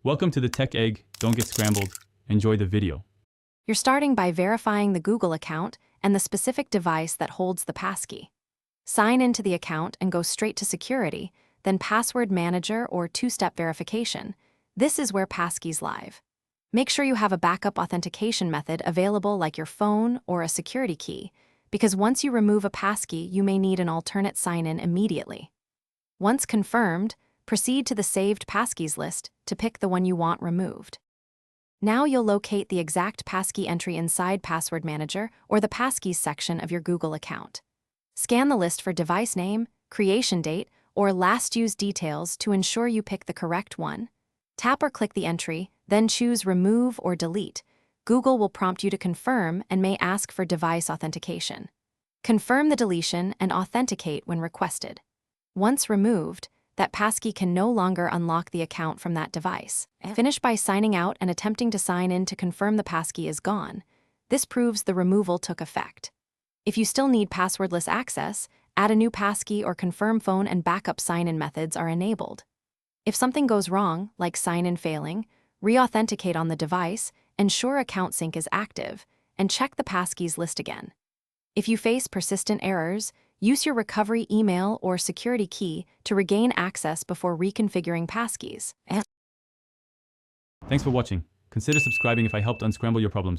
Welcome to the Tech Egg. Don't get scrambled. Enjoy the video. You're starting by verifying the Google account and the specific device that holds the passkey. Sign into the account and go straight to security, then password manager or two-step verification. This is where passkeys live. Make sure you have a backup authentication method available like your phone or a security key, because once you remove a passkey, you may need an alternate sign-in immediately. Once confirmed, proceed to the Saved Passkeys list to pick the one you want removed. Now you'll locate the exact passkey entry inside Password Manager or the Passkeys section of your Google account. Scan the list for device name, creation date, or last used details to ensure you pick the correct one. Tap or click the entry, then choose Remove or Delete. Google will prompt you to confirm and may ask for device authentication. Confirm the deletion and authenticate when requested. Once removed, that passkey can no longer unlock the account from that device. Finish by signing out and attempting to sign in to confirm the passkey is gone. This proves the removal took effect. If you still need passwordless access, add a new passkey or confirm phone and backup sign-in methods are enabled. If something goes wrong, like sign-in failing, re-authenticate on the device, ensure account sync is active, and check the passkeys list again. If you face persistent errors, use your recovery email or security key to regain access before reconfiguring passkeys. Thanks for watching. Consider subscribing if I helped unscramble your problems.